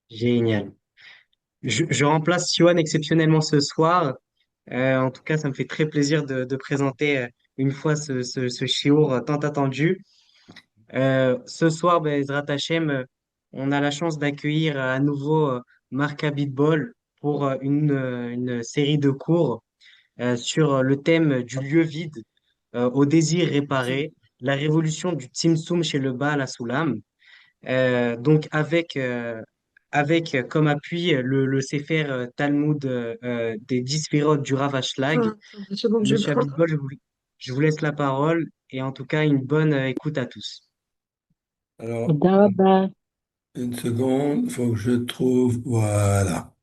Génial. Je remplace Siwan exceptionnellement ce soir. En tout cas, ça me fait très plaisir de présenter une fois ce shiur tant attendu. Ce soir, ben, Ezrat Hachem, on a la chance d'accueillir à nouveau Marc Abitbol pour une série de cours sur le thème du lieu vide au désir réparé, la révolution du Tzimtzum chez le Baal HaSulam. Donc avec comme appui le Sefer Talmud des 10 Sphirot du Rav Ashlag. Une seconde, je vais le Monsieur prendre. Abitbol, je vous laisse la parole et en tout cas une bonne écoute à tous. Alors, תודה רבה. une seconde, il faut que je trouve. Voilà.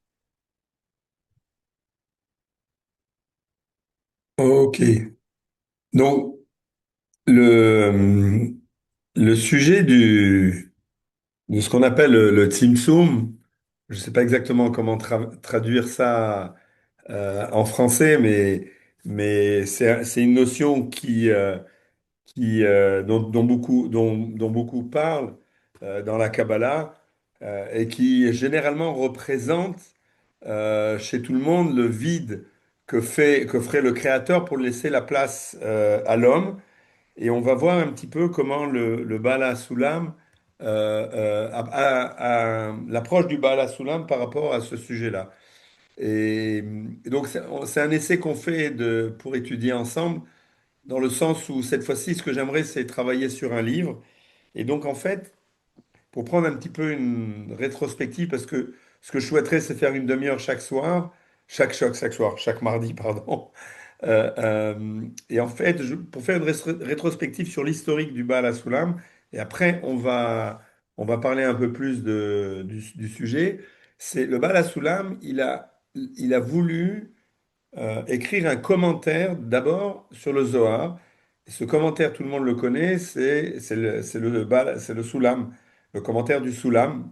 OK. Donc, le, le sujet de ce qu'on appelle le Tzimtzum, je ne sais pas exactement comment traduire ça en français, mais c'est une notion dont beaucoup parlent dans la Kabbalah et qui généralement représente chez tout le monde le vide que ferait le Créateur pour laisser la place à l'homme. Et on va voir un petit peu comment le Bala Sulam, l'approche du Bala Sulam par rapport à ce sujet-là. Et donc c'est un essai qu'on fait pour étudier ensemble dans le sens où cette fois-ci, ce que j'aimerais, c'est travailler sur un livre. Et donc, en fait, pour prendre un petit peu une rétrospective, parce que ce que je souhaiterais, c'est faire une demi-heure chaque soir, chaque soir, chaque mardi, pardon. Et en fait, pour faire une rétrospective sur l'historique du Baal HaSulam, et après, on va parler un peu plus du sujet. C'est le Baal HaSulam, il a voulu écrire un commentaire d'abord sur le Zohar. Et ce commentaire, tout le monde le connaît, c'est le Soulam, le commentaire du Soulam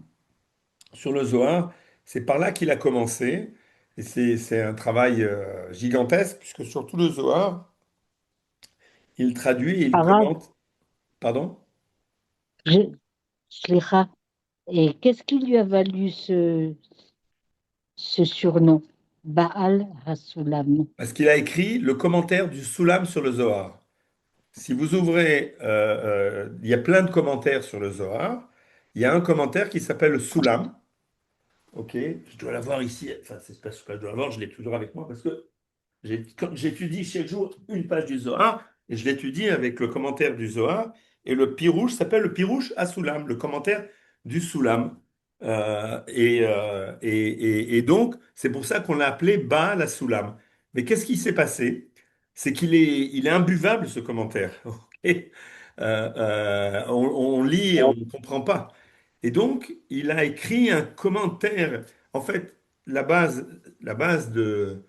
sur le Zohar. C'est par là qu'il a commencé. Et c'est un travail gigantesque, puisque sur tout le Zohar, il traduit et il הרב, commente. Pardon? סליחה, qu'est-ce qui lui a valu ce surnom, Baal Hasulam? Parce qu'il a écrit le commentaire du Soulam sur le Zohar. Si vous ouvrez, il y a plein de commentaires sur le Zohar. Il y a un commentaire qui s'appelle le Soulam. Ok, je dois l'avoir ici. Enfin, c'est pas ce que je dois l'avoir, je l'ai toujours avec moi parce que j'étudie chaque jour une page du Zohar et je l'étudie avec le commentaire du Zohar. Et le Pirouche s'appelle le Pirouche à Soulam, le commentaire du Soulam. Et donc, c'est pour ça qu'on l'a appelé Baal à Soulam. Mais qu'est-ce qui s'est passé? C'est qu'il est imbuvable ce commentaire. Ok. On lit et on ne comprend pas. Et donc, il a écrit un commentaire. En fait, la base de.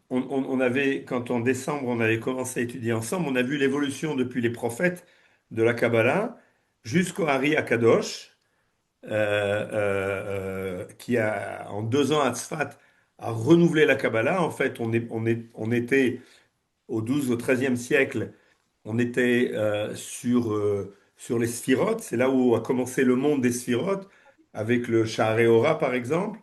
On avait, quand en décembre, on avait commencé à étudier ensemble, on a vu l'évolution depuis les prophètes de la Kabbalah jusqu'au Hari Akadosh, qui en 2 ans à Tzfat, a renouvelé la Kabbalah. En fait, on était au 12 au 13e siècle, on était sur les sphirotes. C'est là où a commencé le monde des sphirotes, avec le Shaharei Ora, par exemple.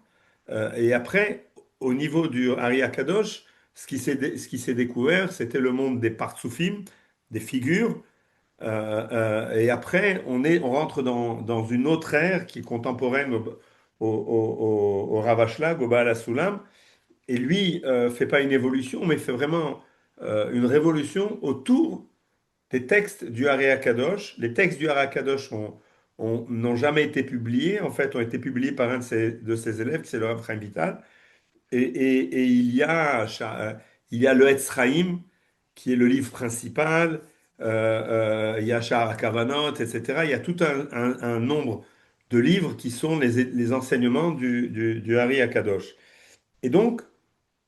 Et après, au niveau du Ari Akadosh, ce qui s'est découvert, c'était le monde des Partsoufim, des figures. Et après, on rentre dans une autre ère qui est contemporaine au Rav Ashlag, au Baal HaSulam. Et lui fait pas une évolution, mais fait vraiment une révolution autour des textes du Hari Akadosh. Les textes du Hari Akadosh n'ont jamais été publiés, en fait, ont été publiés par un de ses élèves, c'est le Rav Chaim Vital. Et il y a le Etz Chaim, qui est le livre principal, il y a Sha'ar Kavanot, etc. Il y a tout un nombre de livres qui sont les enseignements du Hari Akadosh. Et donc,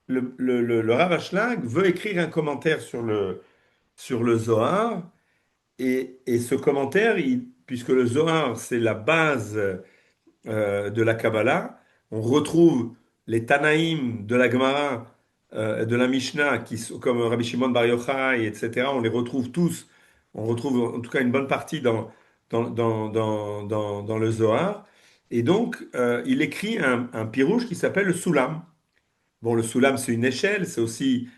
le Rav Ashlag veut écrire un commentaire sur le Zohar, et ce commentaire, puisque le Zohar, c'est la base de la Kabbalah, on retrouve les Tanaïm de la Gemara, de la Mishnah, qui sont comme Rabbi Shimon Bar Yochai, etc. On les retrouve tous, on retrouve en tout cas une bonne partie dans le Zohar. Et donc, il écrit un pirouche qui s'appelle le Soulam. Bon, le Soulam, c'est une échelle, c'est aussi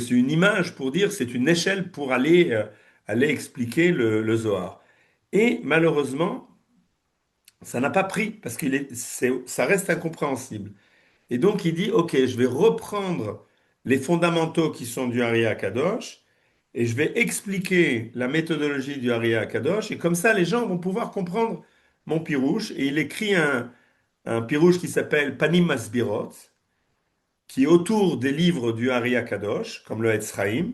une image pour dire c'est une échelle pour aller expliquer le Zohar. Et malheureusement, ça n'a pas pris parce ça reste incompréhensible. Et donc, il dit, OK, je vais reprendre les fondamentaux qui sont du Hari Kadosh et je vais expliquer la méthodologie du Hari Kadosh. Et comme ça, les gens vont pouvoir comprendre mon pirouche. Et il écrit un pirouche qui s'appelle Panim Masbirot, qui est autour des livres du Hari Kadosh, comme le Etz Chaim,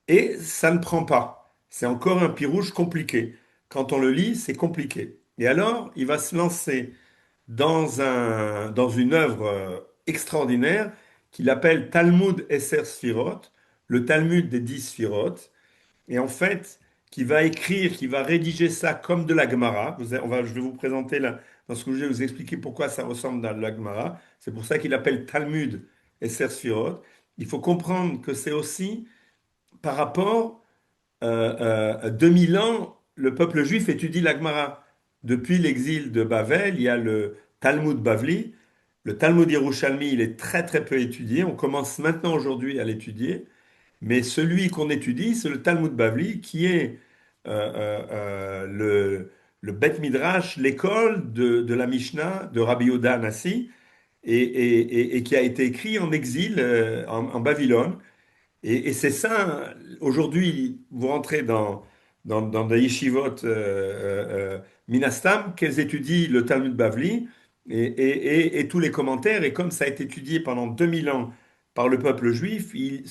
et ça ne prend pas. C'est encore un pirouche compliqué. Quand on le lit, c'est compliqué. Et alors, il va se lancer dans une œuvre extraordinaire qu'il appelle Talmud Esser Sfirot, le Talmud des 10 Sfirot, et en fait, qui va rédiger ça comme de la Gemara. Je vais vous présenter là, dans ce que je vais vous expliquer pourquoi ça ressemble à la Gemara. C'est pour ça qu'il appelle Talmud Esser Sfirot. Il faut comprendre que c'est aussi par rapport 2000 ans, le peuple juif étudie la Gemara. Depuis l'exil de Bavel, il y a le Talmud Bavli. Le Talmud Yerushalmi, il est très très peu étudié. On commence maintenant aujourd'hui à l'étudier. Mais celui qu'on étudie, c'est le Talmud Bavli, qui est le Bet Midrash, l'école de la Mishnah de Rabbi Yehuda Hanassi, et qui a été écrit en exil en Babylone. Et c'est ça, aujourd'hui, vous rentrez dans des yeshivot Minastam, qu'elles étudient le Talmud Bavli et tous les commentaires. Et comme ça a été étudié pendant 2000 ans par le peuple juif, il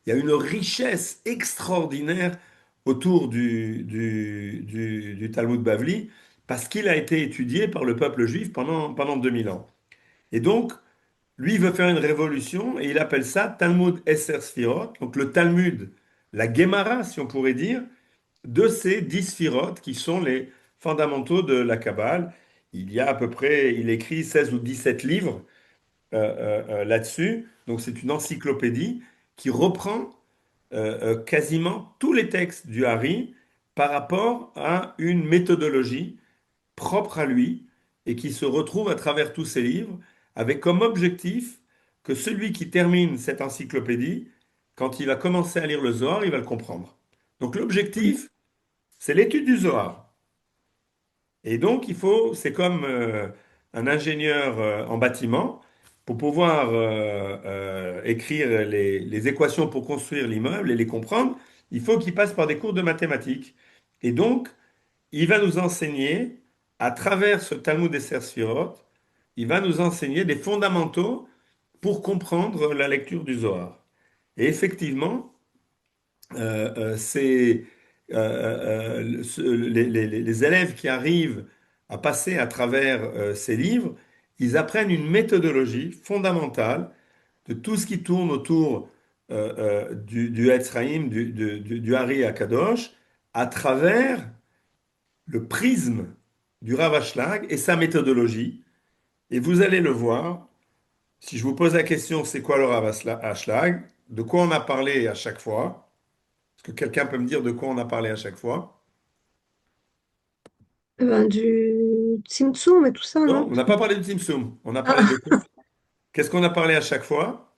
y a une richesse extraordinaire autour du Talmud Bavli parce qu'il a été étudié par le peuple juif pendant 2000 ans. Et donc, lui, il veut faire une révolution et il appelle ça Talmud Esser Sfirot, donc le Talmud, la Gemara, si on pourrait dire, de ces 10 Sfirot qui sont les fondamentaux de la Kabbale. Il y a à peu près, il écrit 16 ou 17 livres là-dessus, donc c'est une encyclopédie qui reprend quasiment tous les textes du Hari par rapport à une méthodologie propre à lui et qui se retrouve à travers tous ses livres avec comme objectif que celui qui termine cette encyclopédie, quand il va commencer à lire le Zohar, il va le comprendre. Donc l'objectif, c'est l'étude du Zohar. Et donc c'est comme un ingénieur en bâtiment, pour pouvoir écrire les équations pour construire l'immeuble et les comprendre, il faut qu'il passe par des cours de mathématiques. Et donc, il va nous enseigner, à travers ce Talmud des Sfirot, il va nous enseigner des fondamentaux pour comprendre la lecture du Zohar. Et effectivement, c'est les élèves qui arrivent à passer à travers ces livres, ils apprennent une méthodologie fondamentale de tout ce qui tourne autour du Etz Chaim, du Hari Akadosh, à travers le prisme du Rav Ashlag et sa méthodologie. Et vous allez le voir, si je vous pose la question, c'est quoi le Rav Ashlag? De quoi on a parlé à chaque fois? Est-ce que quelqu'un peut me dire de quoi on a parlé à chaque fois? Ben, du Tsimtsum et tout ça, Non, non? on n'a pas parlé de Tzimtzum. On a parlé de Ah, quoi? Qu'est-ce qu'on a parlé à chaque fois?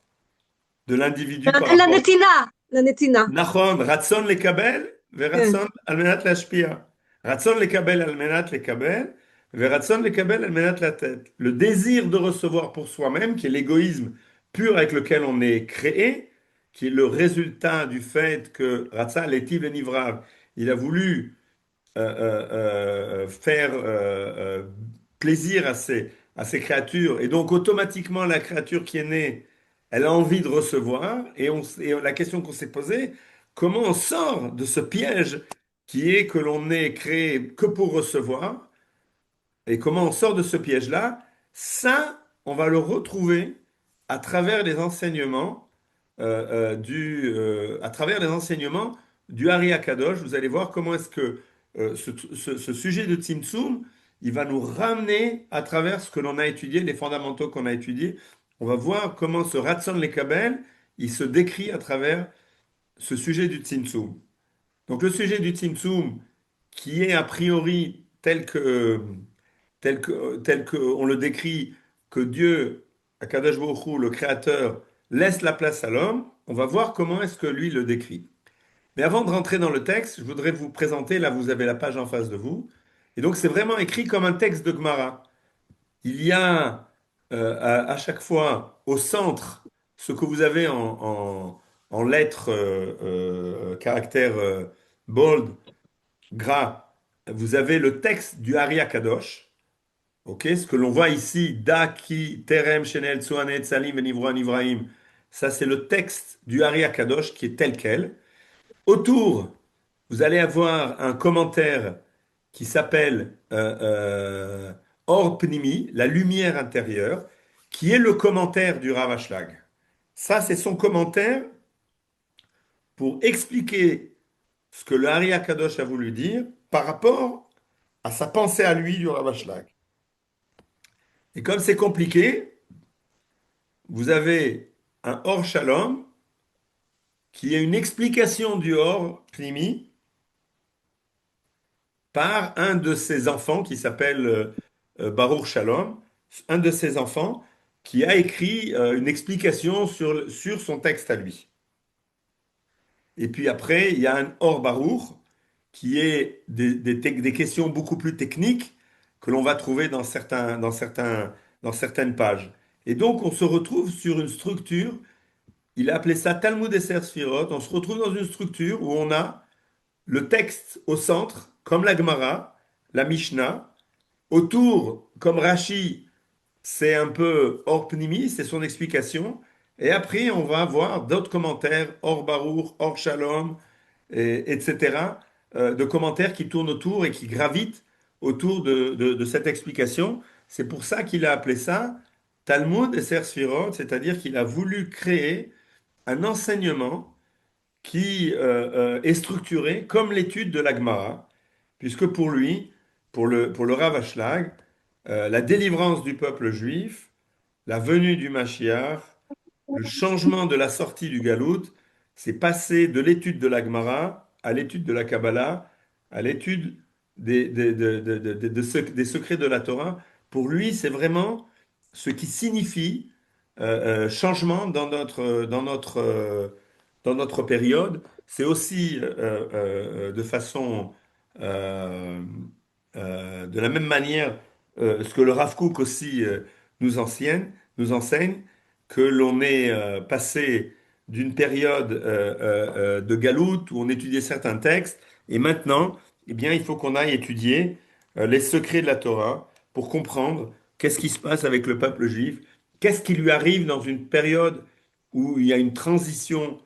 De l'individu par la rapport. Netina, la Netina. נכון, רצון לקבל כן. ורצון על מנת להשפיע. רצון לקבל על מנת לקבל ורצון לקבל על מנת לתת. Le désir de recevoir pour soi-même, qui est l'égoïsme pur avec lequel on est créé, qui est le résultat du fait que Ratza l'étive le nivrav, il a voulu faire plaisir à ces créatures. Et donc, automatiquement, la créature qui est née, elle a envie de recevoir. Et la question qu'on s'est posée, comment on sort de ce piège qui est que l'on n'est créé que pour recevoir? Et comment on sort de ce piège-là? Ça, on va le retrouver à travers les enseignements à travers les enseignements du Hari Akadosh. Vous allez voir comment est-ce que ce sujet de Tzimtzum, il va nous ramener à travers ce que l'on a étudié, les fondamentaux qu'on a étudiés. On va voir comment ce Ratson Lekabel, il se décrit à travers ce sujet du Tzimtzum. Donc le sujet du Tzimtzum, qui est a priori tel que tel que on le décrit, que Dieu, Akadosh Baruch Hu, le Créateur, laisse la place à l'homme, on va voir comment est-ce que lui le décrit. Mais avant de rentrer dans le texte, je voudrais vous présenter, là vous avez la page en face de vous, et donc c'est vraiment écrit comme un texte de Gemara. Il y a à chaque fois au centre ce que vous avez en lettres, caractères bold, gras. Vous avez le texte du Ari Kadosh. Ok, ce que l'on voit ici, Da ki terem shenel tsuanet salim venivroan ivraim, ça c'est le texte du Ari Kadosh qui est tel quel. Autour, vous allez avoir un commentaire qui s'appelle Or Pnimi, la lumière intérieure, qui est le commentaire du Rav Ashlag. Ça, c'est son commentaire pour expliquer ce que le Hari Akadosh a voulu dire par rapport à sa pensée à lui du Rav Ashlag. Et comme c'est compliqué, vous avez un Or Shalom qui est une explication du Or Pnimi par un de ses enfants qui s'appelle Baruch Shalom, un de ses enfants qui a écrit une explication sur son texte à lui. Et puis après, il y a un Or Baruch qui est des questions beaucoup plus techniques que l'on va trouver dans certaines pages. Et donc, on se retrouve sur une structure, il a appelé ça Talmud Esser Sfirot, on se retrouve dans une structure où on a le texte au centre, comme la Gemara, la Mishnah. Autour, comme Rashi, c'est un peu hors Pnimi, c'est son explication. Et après, on va avoir d'autres commentaires, hors Baruch, hors Shalom, etc., de commentaires qui tournent autour et qui gravitent autour de cette explication. C'est pour ça qu'il a appelé ça Talmud et Sfirot, c'est-à-dire qu'il a voulu créer un enseignement qui est structuré comme l'étude de la Gemara, puisque pour lui, pour le Rav Ashlag, la délivrance du peuple juif, la venue du Mashiach, le changement de la sortie du Galout, c'est passer de l'étude de la Gemara à l'étude de la Kabbalah, à l'étude des secrets de la Torah. Pour lui, c'est vraiment ce qui signifie changement dans notre période. C'est aussi de façon, euh, de la même manière, ce que le Rav Kook aussi nous enseigne, que l'on est passé d'une période de galoute où on étudiait certains textes, et maintenant, eh bien, il faut qu'on aille étudier les secrets de la Torah pour comprendre qu'est-ce qui se passe avec le peuple juif, qu'est-ce qui lui arrive dans une période où il y a une transition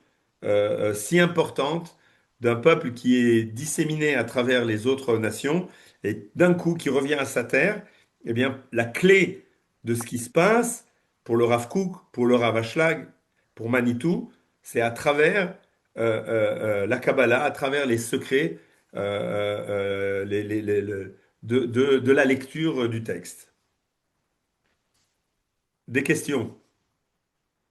si importante d'un peuple qui est disséminé à travers les autres nations et d'un coup qui revient à sa terre. Eh bien, la clé de ce qui se passe pour le Rav Kook, pour le Rav Ashlag, pour Manitou, c'est à travers la Kabbalah, à travers les secrets de la lecture du texte. Des questions?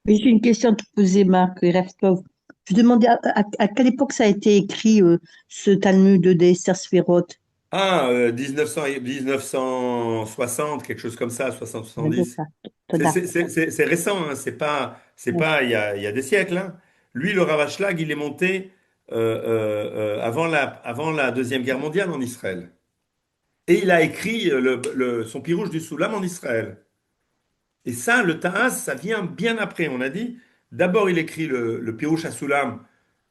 Oui, j'ai une question à te poser, Marc Revkov. Je demandais à quelle époque ça a été écrit, ce Talmud des Sfirot? Ah, 1960, quelque chose comme ça, On va dire 60-70. ça. Toda. C'est récent, hein, c'est Ouais. pas il y a des siècles, hein. Lui, le Rav Ashlag, il est monté avant la Deuxième Guerre mondiale en Israël. Et il a écrit son Pirouge du Soulam en Israël. Et ça, le Ta'as, ça vient bien après. On a dit, d'abord, il écrit le Pirouge à Soulam,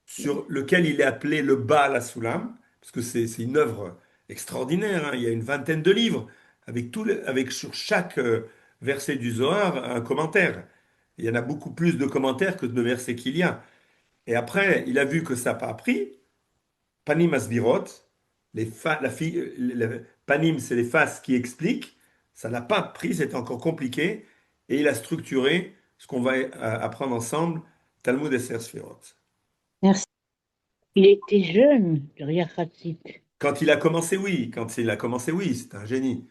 sur lequel il est appelé le Baal à Soulam, parce que c'est une œuvre extraordinaire, hein. Il y a une vingtaine de livres, avec sur chaque verset du Zohar, un commentaire. Il y en a beaucoup plus de commentaires que de versets qu'il y a. Et après, il a vu que ça n'a pas pris. Panim Asbirot, Panim, c'est les faces qui expliquent. Ça n'a pas pris, c'était encore compliqué. Et il a structuré ce qu'on va apprendre ensemble, Talmud et Sfirot. Merci. Il était jeune, Ria Khatzik. Quand il a commencé, oui. Quand il a commencé, oui, c'est un génie.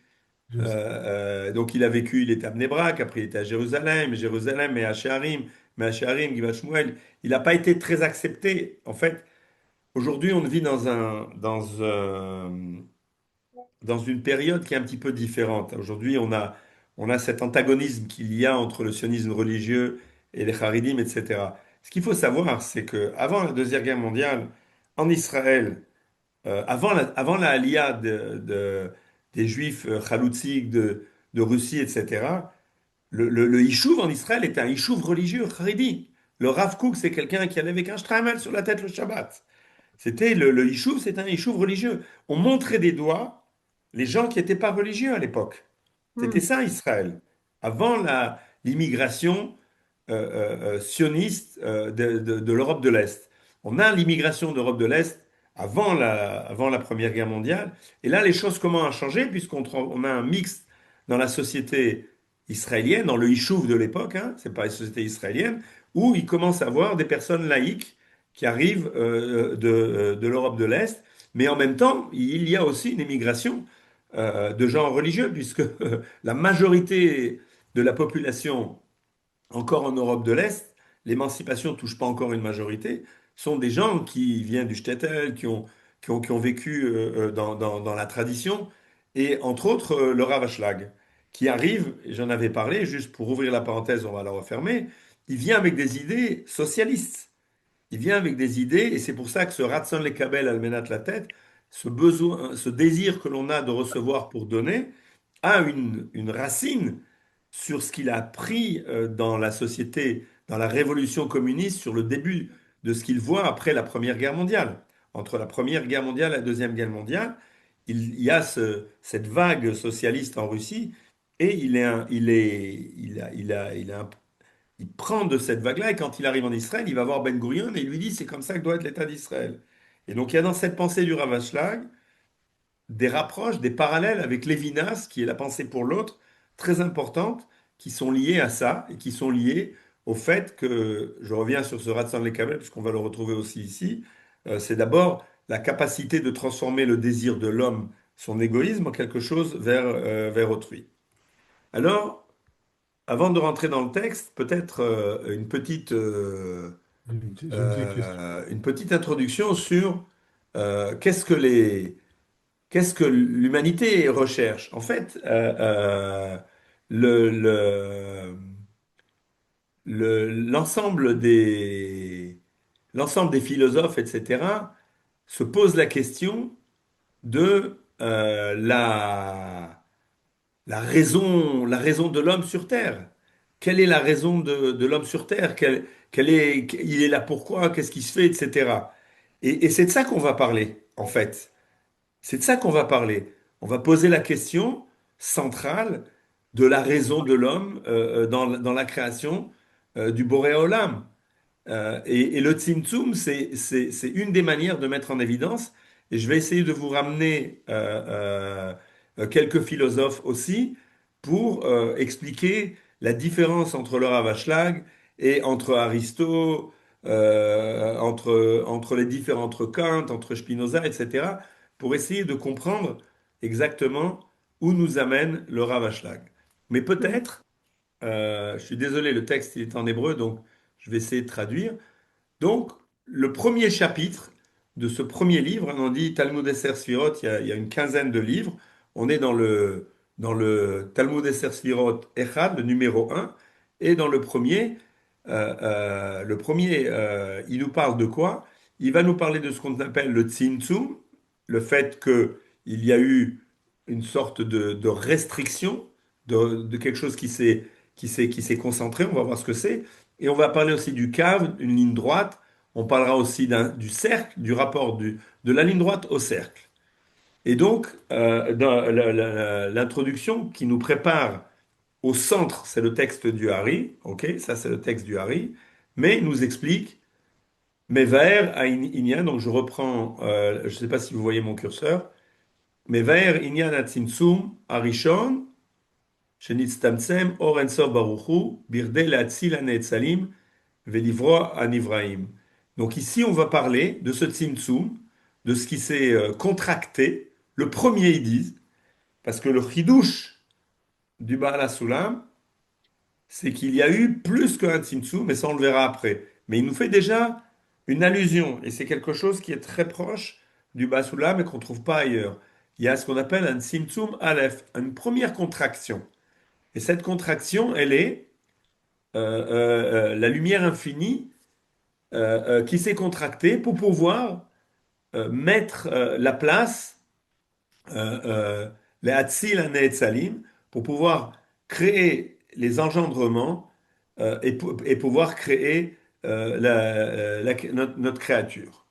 Donc il a vécu, il était à Bnei-Brak, après il était à Jérusalem, Jérusalem et à Shearim, mais à Shearim, Givat Shmuel, il n'a pas été très accepté. En fait, aujourd'hui, on vit dans une période qui est un petit peu différente. Aujourd'hui, on a cet antagonisme qu'il y a entre le sionisme religieux et les Haridim, etc. Ce qu'il faut savoir, c'est que avant la Deuxième Guerre mondiale, en Israël, avant la Aliyah des Juifs chaloutziques de Russie, etc., le Yishuv en Israël était un Yishuv religieux, Haredi. Le Rav Kook, c'est quelqu'un qui allait avec un shtreimel sur la tête le Shabbat. Le Yishuv, c'est un Yishuv religieux. On montrait des doigts les gens qui n'étaient pas religieux à l'époque. C'était Hmm. ça Israël. Avant l'immigration sioniste de l'Europe de l'Est. On a l'immigration d'Europe de l'Est avant la Première Guerre mondiale. Et là, les choses commencent à changer on a un mix dans la société israélienne, dans le Yishuv de l'époque, hein, c'est pas la société israélienne, où il commence à avoir des personnes laïques qui arrivent de l'Europe de l'Est. Mais en même temps, il y a aussi une immigration de gens religieux, puisque la majorité de la population encore en Europe de l'Est, l'émancipation ne touche pas encore une majorité, sont des gens qui viennent du shtetl, qui ont vécu dans la tradition, et entre autres le Rav Ashlag, qui arrive, et j'en avais parlé, juste pour ouvrir la parenthèse, on va la refermer, il vient avec des idées socialistes. Il vient avec des idées, et c'est pour ça que ce Ratson Lekabel Almenat la tête, ce besoin, ce désir que l'on a de recevoir pour donner, a une racine sur ce qu'il a appris dans la société, dans la révolution communiste, sur le début de ce qu'il voit après la Première Guerre mondiale. Entre la Première Guerre mondiale et la Deuxième Guerre mondiale, il y a cette vague socialiste en Russie, et il prend de cette vague-là, et quand il arrive en Israël, il va voir Ben Gurion et il lui dit c'est comme ça que doit être l'État d'Israël. Et donc il y a dans cette pensée du Rav Ashlag des rapproches, des parallèles avec Lévinas, qui est la pensée pour l'autre, très importante, qui sont liées à ça et qui sont liées au fait que, je reviens sur ce Ratsan Lekabel, puisqu'on va le retrouver aussi ici, c'est d'abord la capacité de transformer le désir de l'homme, son égoïsme, en quelque chose vers autrui. Alors, avant de rentrer dans le texte, peut-être J'ai une petite question. une petite introduction sur qu'est-ce que qu'est-ce que l'humanité recherche. En fait, le, le- l'ensemble l'ensemble des philosophes, etc., se posent la question de la raison de l'homme sur Terre. Quelle est la raison de l'homme sur Terre? Il est là pourquoi? Qu'est-ce qui se fait, etc. Et c'est de ça qu'on va parler, en fait. C'est de ça qu'on va parler. On va poser la question centrale de la raison de l'homme dans la création du Boré Olam. Et le Tzimtzum, c'est une des manières de mettre en évidence, et je vais essayer de vous ramener quelques philosophes aussi pour expliquer la différence entre le Rav Ashlag et entre Aristote, entre les différents, entre Kant, entre Spinoza, etc., pour essayer de comprendre exactement où nous amène le Rav Ashlag. Mais Hmm. peut-être, je suis désolé, le texte il est en hébreu, donc je vais essayer de traduire. Donc, le premier chapitre de ce premier livre, on dit Talmud Esser Sfirot, il y a une quinzaine de livres. On est dans le Talmud Esser Sfirot Echad, le numéro un. Et dans le premier il nous parle de quoi? Il va nous parler de ce qu'on appelle le Tzimtzum, le fait qu'il y a eu une sorte de restriction, de quelque chose qui s'est concentré. On va voir ce que c'est. Et on va parler aussi du cave, une ligne droite. On parlera aussi du cercle, du rapport de la ligne droite au cercle. Et donc, dans l'introduction qui nous prépare au centre, c'est le texte du Hari, ok, ça c'est le texte du Hari, mais il nous explique Mevaer Inyan, donc je reprends, je ne sais pas si vous voyez mon curseur, Mevaer Inyan Atzimtzum Arishon, Shenitztamtsem Or Ensof Baruchu, Birde Leatzil Hanetzalim, Velivro Anivraim. Donc ici, on va parler de ce Tzimtzum, de ce qui s'est contracté. Le premier, ils disent, parce que le chidouche du Baal HaSulam, c'est qu'il y a eu plus qu'un Tzimtzum, mais ça on le verra après. Mais il nous fait déjà une allusion, et c'est quelque chose qui est très proche du Baal HaSulam et qu'on ne trouve pas ailleurs. il y a ce qu'on appelle un Tzimtzum Aleph, une première contraction. Et cette contraction, elle est la lumière infinie qui s'est contractée pour pouvoir mettre la place, les Hatzil Neetzalim, pour pouvoir créer les engendrements et pouvoir créer notre créature,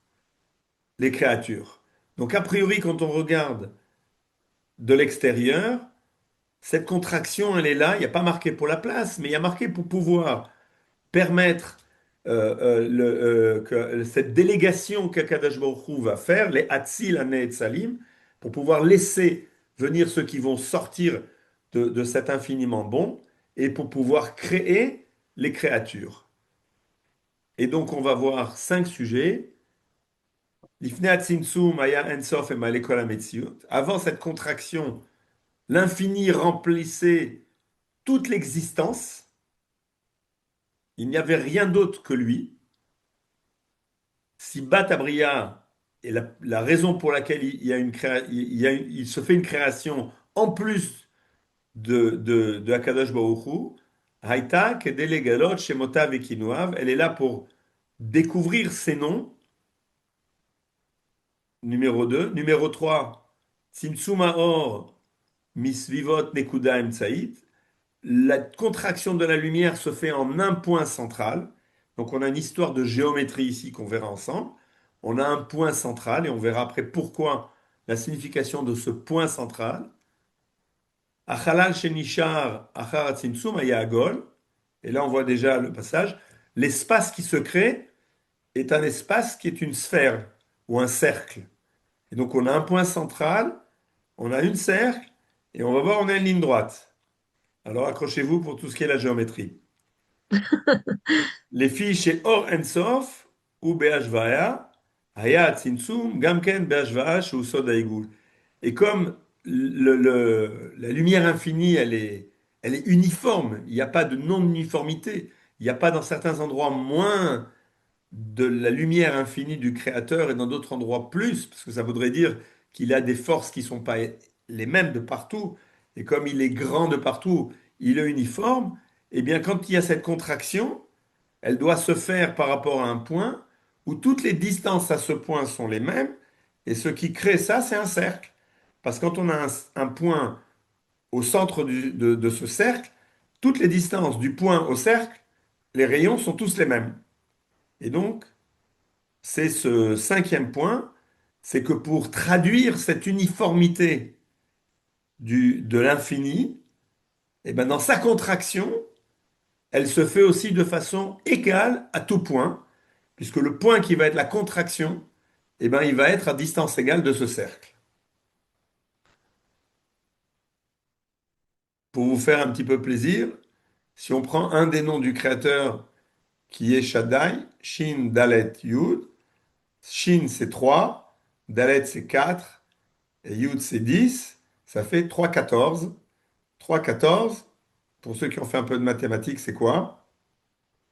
les créatures. Donc, a priori, quand on regarde de l'extérieur, cette contraction, elle est là, il n'y a pas marqué pour la place, mais il y a marqué pour pouvoir permettre que cette délégation qu'Akadosh Baruch Hu va faire, les Hatzil Neetzalim, pour pouvoir laisser venir ceux qui vont sortir de cet infiniment bon et pour pouvoir créer les créatures. Et donc on va voir 5 sujets. Lifnei Hatzimtzum Haya Ensof et Malekol HaMetziut. Avant cette contraction, l'infini remplissait toute l'existence. Il n'y avait rien d'autre que lui. Si Bat Abriya est la raison pour laquelle il y a il se fait une création en plus de Hakadosh Baruch Hu, Haïta, Kedele Galot, Shemota Vekinuav, elle est là pour découvrir ses noms, numéro 2. Numéro 3, Tzimtzum Or, Misvivot Nekuda Emtsaït, la contraction de la lumière se fait en un point central. Donc on a une histoire de géométrie ici qu'on verra ensemble. On a un point central et on verra après pourquoi la signification de ce point central. Achalal shenishar achar atzimtzum hayagol. Et là on voit déjà le passage. L'espace qui se crée est un espace qui est une sphère ou un cercle. Et donc on a un point central, on a une cercle et on va voir on a une ligne droite. Alors accrochez-vous pour tout ce qui est la géométrie. Les filles chez Or Ensof ou Be'ashvaya, Haya Tzimtzum, Gamken Be'ashvaya ou Sod Haïgoul. Et comme la lumière infinie, elle est uniforme, il n'y a pas de non-uniformité, il n'y a pas dans certains endroits moins de la lumière infinie du Créateur et dans d'autres endroits plus, parce que ça voudrait dire qu'il a des forces qui ne sont pas les mêmes de partout, et comme il est grand de partout, il est uniforme, et bien quand il y a cette contraction, elle doit se faire par rapport à un point où toutes les distances à ce point sont les mêmes, et ce qui crée ça, c'est un cercle. Parce que quand on a un point au centre de ce cercle, toutes les distances du point au cercle, les rayons sont tous les mêmes. Et donc, c'est ce cinquième point, c'est que pour traduire cette uniformité de l'infini, et ben dans sa contraction, elle se fait aussi de façon égale à tout point, puisque le point qui va être la contraction, eh ben, il va être à distance égale de ce cercle. Pour vous faire un petit peu plaisir, si on prend un des noms du créateur qui est Shaddai, Shin, Dalet, Yud, Shin c'est 3, Dalet c'est 4, et Yud c'est 10, ça fait 3, 14. 3, 14, pour ceux qui ont fait un peu de mathématiques, c'est quoi?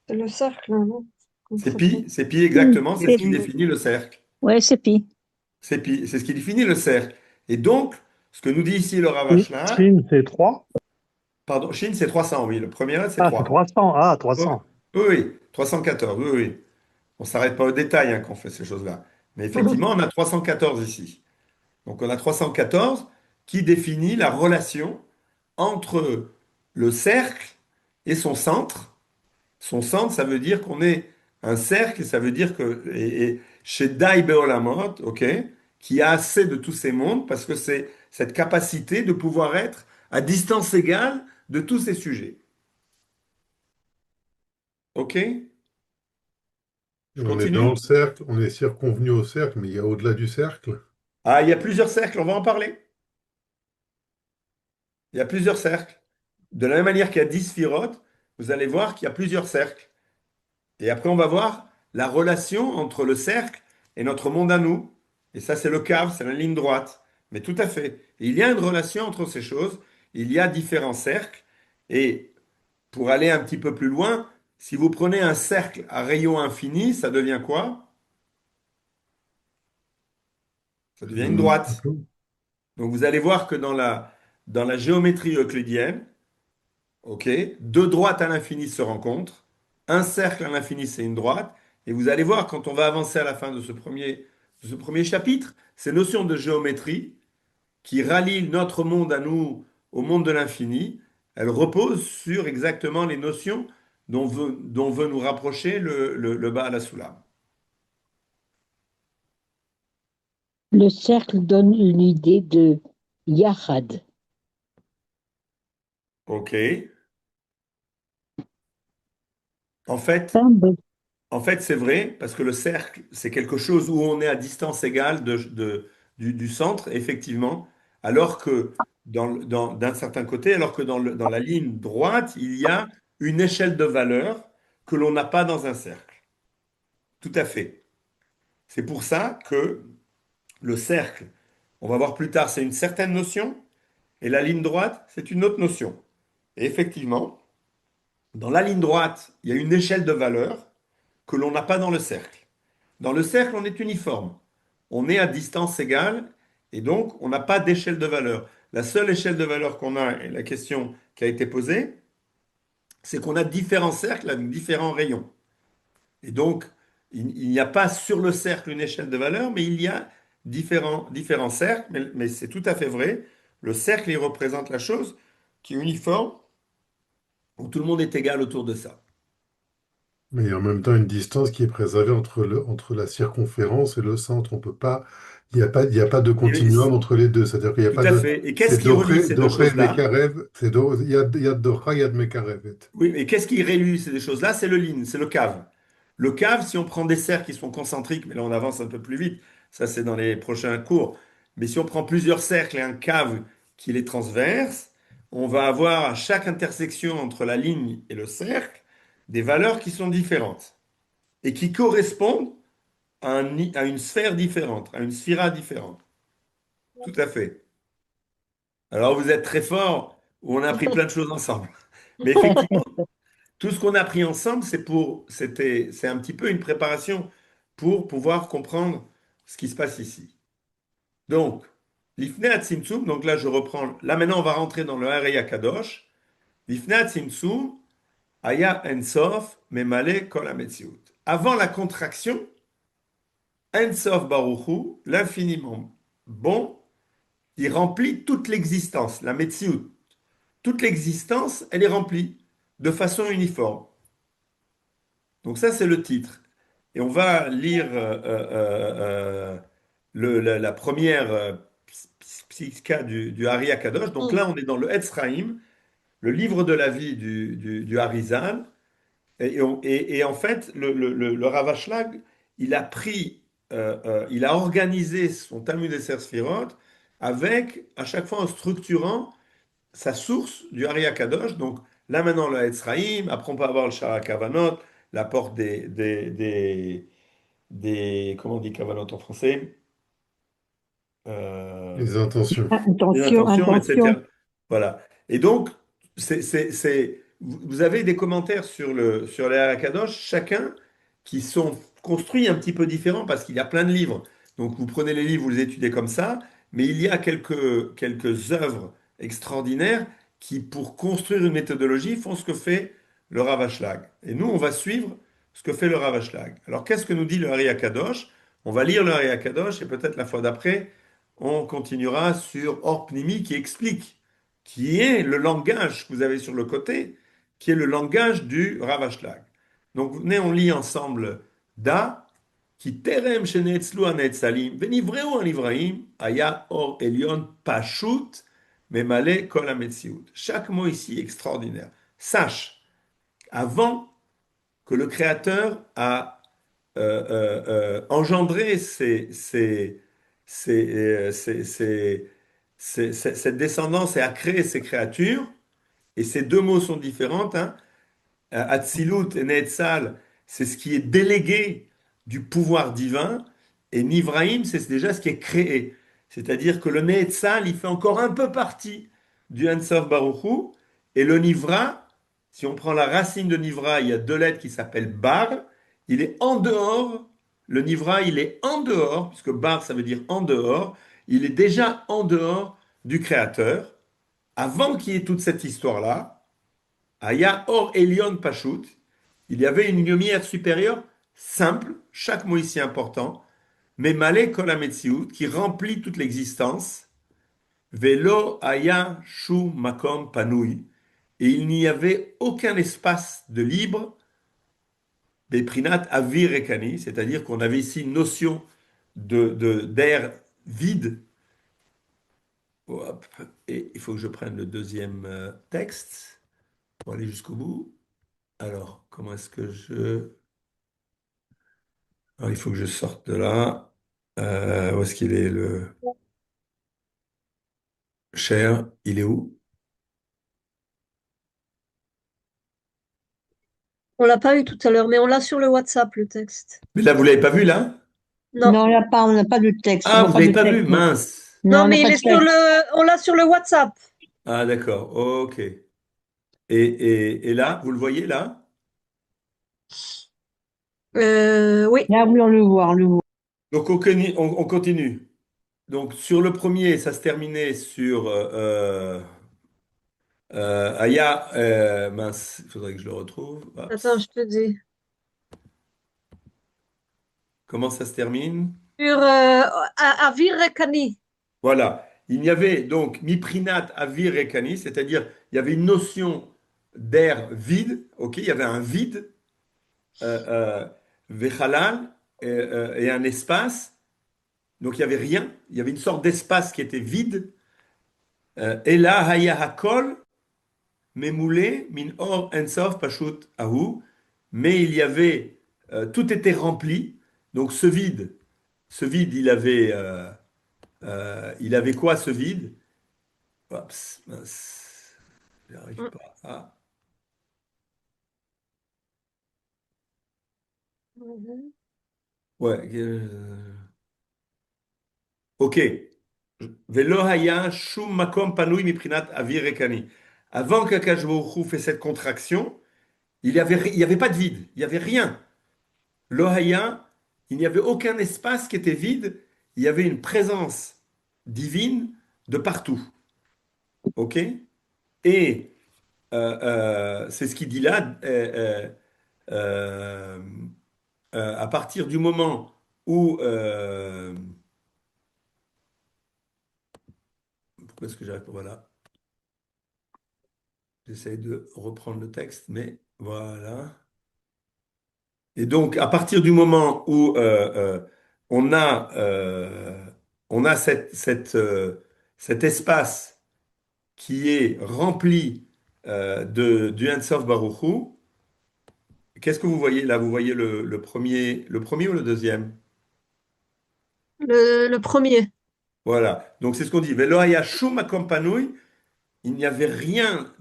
C'est le cercle, non? Comme ça fait. C'est pi exactement, c'est ce C'est qui définit le cercle. ouais, c'est pi. C'est pi, c'est ce qui définit le cercle. Et donc, ce que nous dit ici le Ravachla, Chine, c'est 3. pardon, Chine c'est 300, oui, le premier là c'est Ah, c'est 3. 300. Ah, Oh, 300. oui, oui, 314, oui, oui. On ne s'arrête pas au détail hein, quand on fait ces choses-là. Mais effectivement, on a 314 ici. Donc on a 314 qui définit la relation entre le cercle et son centre. Son centre, ça veut dire qu'on est un cercle, et ça veut dire que, et chez Dai Beolamot, ok, qui a assez de tous ces mondes, parce que c'est cette capacité de pouvoir être à distance égale de tous ces sujets. Ok? Je On est dans continue? le cercle, on est circonvenu au cercle, mais il y a au-delà du cercle. Ah, il y a plusieurs cercles, on va en parler. Il y a plusieurs cercles. De la même manière qu'il y a 10 sphirotes, vous allez voir qu'il y a plusieurs cercles. Et après, on va voir la relation entre le cercle et notre monde à nous. Et ça, c'est le cave, c'est la ligne droite. Mais tout à fait. Et il y a une relation entre ces choses. Il y a différents cercles. Et pour aller un petit peu plus loin, si vous prenez un cercle à rayon infini, ça devient quoi? Ça devient une droite. Donc vous allez voir que dans la géométrie euclidienne, ok, deux droites à l'infini se rencontrent, un cercle à l'infini c'est une droite, et vous allez voir quand on va avancer à la fin de ce premier chapitre, ces notions de géométrie qui rallient notre monde à nous au monde de l'infini, elles reposent sur exactement les notions dont veut nous rapprocher le Baal HaSulam. Le cercle donne une idée de Yahad. Ok. En fait, Semble c'est vrai, parce que le cercle, c'est quelque chose où on est à distance égale du centre, effectivement, alors que d'un certain côté, alors que dans la ligne droite, il y a une échelle de valeur que l'on n'a pas dans un cercle. Tout à fait. C'est pour ça que le cercle, on va voir plus tard, c'est une certaine notion, et la ligne droite, c'est une autre notion. Et effectivement, dans la ligne droite, il y a une échelle de valeur que l'on n'a pas dans le cercle. Dans le cercle, on est uniforme. On est à distance égale et donc on n'a pas d'échelle de valeur. La seule échelle de valeur qu'on a, et la question qui a été posée, c'est qu'on a différents cercles avec différents rayons. Et donc, il n'y a pas sur le cercle une échelle de valeur, mais il y a différents cercles. Mais c'est tout à fait vrai. Le cercle, il représente la chose qui est uniforme, où tout le monde est égal autour de ça. Mais il y a en même temps une distance qui est préservée entre la circonférence et le centre. On peut pas, il y a pas de Et continuum entre les deux. C'est-à-dire qu'il n'y a tout pas à de, fait. Et qu'est-ce c'est qui relie ces deux Doré, choses-là? Mekarev, il y a Dora, il y a de Mekarevet. Oui, mais qu'est-ce qui réunit ces deux choses-là? C'est le yin, c'est le cave. Le cave, si on prend des cercles qui sont concentriques, mais là on avance un peu plus vite, ça c'est dans les prochains cours, mais si on prend plusieurs cercles et un cave qui les transverse, on va avoir à chaque intersection entre la ligne et le cercle des valeurs qui sont différentes et qui correspondent à une sphère différente, à une sphira différente. Tout à fait. Alors vous êtes très fort, on a appris plein de choses ensemble. Mais effectivement, tout ce qu'on a appris ensemble, c'est un petit peu une préparation pour pouvoir comprendre ce qui se passe ici. Donc, l'Ifnei Tzimtzum, donc là je reprends, là maintenant on va rentrer dans le Harei Kadosh. L'Ifnei Tzimtzum, Aya Ensof, Memale Kol HaMetziut. Avant la contraction, Ensof Baruchu, l'infiniment bon, il remplit toute l'existence, la Metziut. Toute l'existence, elle est remplie de façon uniforme. Donc ça, c'est le titre. Et on va lire la première psika du Hari Akadosh. Donc là, on est dans le Etz Chaim, le livre de la vie du Harizal. Et en fait, le Rav Ashlag, il a pris, il a organisé son Talmud Esser Sfirot avec, à chaque fois en structurant sa source du Hari Kadosh. Donc là maintenant le Etz Chaim, après on peut avoir le Shara Kavanot, la porte comment on dit Kavanot en français? Euh, Les intentions. des Attention, intentions, attention. etc. Voilà. Et donc, vous avez des commentaires sur les Hari Kadosh, chacun qui sont construits un petit peu différents parce qu'il y a plein de livres. Donc vous prenez les livres, vous les étudiez comme ça, mais il y a quelques œuvres extraordinaires qui, pour construire une méthodologie, font ce que fait le Rav Ashlag. Et nous, on va suivre ce que fait le Rav Ashlag. Alors qu'est-ce que nous dit le Hari Akadosh? On va lire le Hari Akadosh et peut-être la fois d'après, on continuera sur Or Pnimi qui explique, qui est le langage que vous avez sur le côté, qui est le langage du Rav Ashlag. Donc venez, on lit ensemble Da, qui terem shenetzlu anetzalim, venivreu anivraim, aya or elion pashut, memale kol hametziut. Chaque mot ici est extraordinaire. Sache, avant que le Créateur a engendré cette descendance et a créé ces créatures, et ces deux mots sont différents, hein. Atzilut et Neetzal, c'est ce qui est délégué du pouvoir divin, et Nivraim, c'est déjà ce qui est créé. C'est-à-dire que le Neetzal, il fait encore un peu partie du Ensof Baruchu, et le Nivra, si on prend la racine de Nivra, il y a deux lettres qui s'appellent Bar, il est en dehors, le Nivra, il est en dehors, puisque Bar, ça veut dire en dehors, il est déjà en dehors du Créateur. Avant qu'il y ait toute cette histoire-là, Aya Or Elion Pashut, il y avait une lumière supérieure simple, chaque mot ici important, mais Malé Kol HaMetziut, qui remplit toute l'existence, Velo Aya Shu Makom Panui, et il n'y avait aucun espace de libre, Beprinat Avir Ekani, c'est-à-dire qu'on avait ici une notion d'air vide. Hop. Et il faut que je prenne le deuxième texte pour aller jusqu'au bout. Alors, comment est-ce que je... Alors, il faut que je sorte de là. Où est-ce qu'il est, le cher? Il est où? On l'a pas eu tout à l'heure, mais on l'a sur le WhatsApp, le texte. Mais là, vous l'avez pas vu, là? Non. Non, on n'a pas de texte. On Ah, voit vous pas n'avez de pas vu? texte, non. Mince. Non, Non, on n'a mais pas il de est sur texte. on l'a sur le WhatsApp. Ah, d'accord. Ok. Et là, vous le voyez, là? Oui. Là, oui, on le voit. Donc, on continue. Donc, sur le premier, ça se terminait sur Aya. Mince, il faudrait que je le retrouve. Attends, Oups. je te dis. Comment ça se termine? Sur Avir Rekani. Voilà. Il y avait donc Miprinat Avir Rekani, c'est-à-dire il y avait une notion d'air vide, ok? Il y avait un vide, Vechalal, et un espace. Donc il n'y avait rien. Il y avait une sorte d'espace qui était vide. Et là, Haya Hakol, Memoulé, Min Or Ensof Pashut Ahu. Mais il y avait, tout était rempli. Donc ce vide, il avait quoi ce vide? Oups, mince, j'arrive Mm. pas à. Mhm. Ouais. Ok. Velo haya shum makom panui miprinat avir rekani. Avant qu'Akash Baruch Hu fait cette contraction, il y avait pas de vide, il y avait rien. Lo haya, il n'y avait aucun espace qui était vide, il y avait une présence divine de partout. Ok? Et c'est ce qu'il dit là. Euh, à partir du moment où... pourquoi est-ce que j'arrive pas? Voilà. J'essaie de reprendre le texte, mais voilà. Et donc, à partir du moment où on a, on a cet espace qui est rempli du Ein Sof Baruch Hu, qu'est-ce que vous voyez là? Vous voyez le premier ou le deuxième? Le premier. Voilà. Donc, c'est ce qu'on dit. Velo haya shum makom panui, il n'y avait rien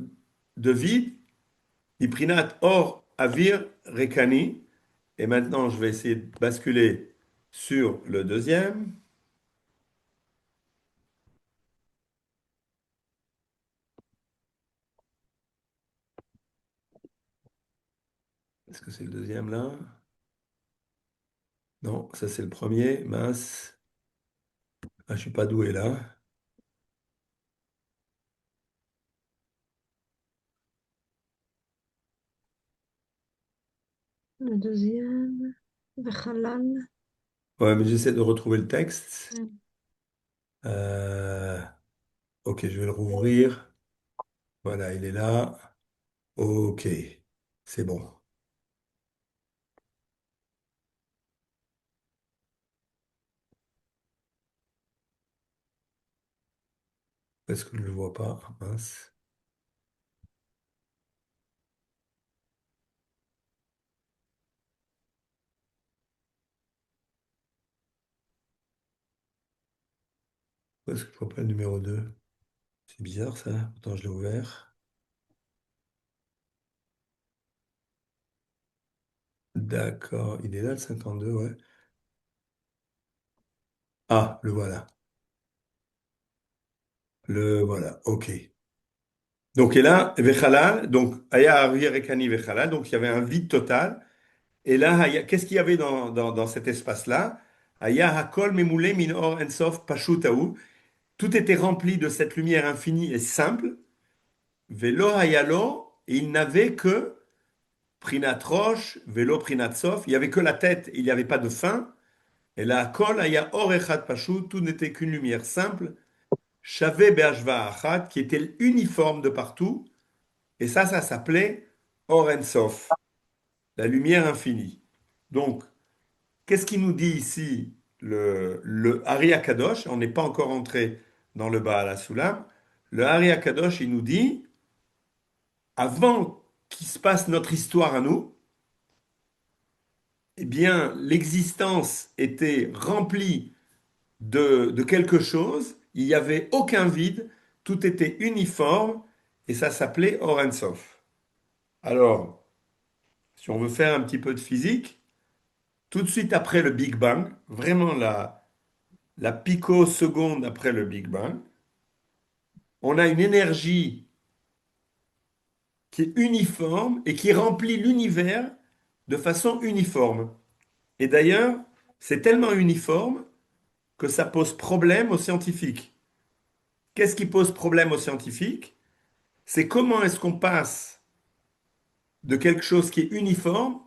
de vide. Iprinat or avir rekani. Et maintenant, je vais essayer de basculer sur le deuxième. Est-ce que c'est le deuxième là? Non, ça c'est le premier. Mince. Ah, je suis pas doué là. Le deuxième. Vechalal. Ouais, mais j'essaie de retrouver le texte. Mm. Euh, ok, je vais le rouvrir. Voilà, il est là. Ok, c'est bon. Est-ce que je ne le vois pas? Mince. Pourquoi est-ce que je ne vois pas le numéro 2? C'est bizarre ça. Pourtant, je l'ai ouvert. D'accord, il est là le 52, ouais. Ah, le voilà. Le voilà, ok. Donc, et là, Vechalal, donc, Aya Arvir Rekani Vechalal, donc il y avait un vide total. Et là, qu'est-ce qu'il y avait dans cet espace-là? Aya hakol memule min or ensof pashut hahu. Tout était rempli de cette lumière infinie et simple. Velo hayalo, et il n'avait que Prinat Rosh, Velo Prinat Sof. Il n'y avait que la tête, il n'y avait pas de fin. Et là, Kol Aya Or Echad Pashut, tout n'était qu'une lumière simple. Shave Be'ashva Achad, qui était uniforme de partout. Et ça s'appelait Or En Sof, la lumière infinie. Donc, qu'est-ce qu'il nous dit ici le Ari Akadosh? On n'est pas encore entré dans le Baal HaSulam. Le Ari Akadosh, il nous dit, avant qu'il se passe notre histoire à nous, eh bien, l'existence était remplie de quelque chose, il n'y avait aucun vide, tout était uniforme, et ça s'appelait Or En Sof. Alors, si on veut faire un petit peu de physique, tout de suite après le Big Bang, vraiment la picoseconde après le Big Bang, on a une énergie qui est uniforme et qui remplit l'univers de façon uniforme. Et d'ailleurs, c'est tellement uniforme que ça pose problème aux scientifiques. Qu'est-ce qui pose problème aux scientifiques? C'est comment est-ce qu'on passe de quelque chose qui est uniforme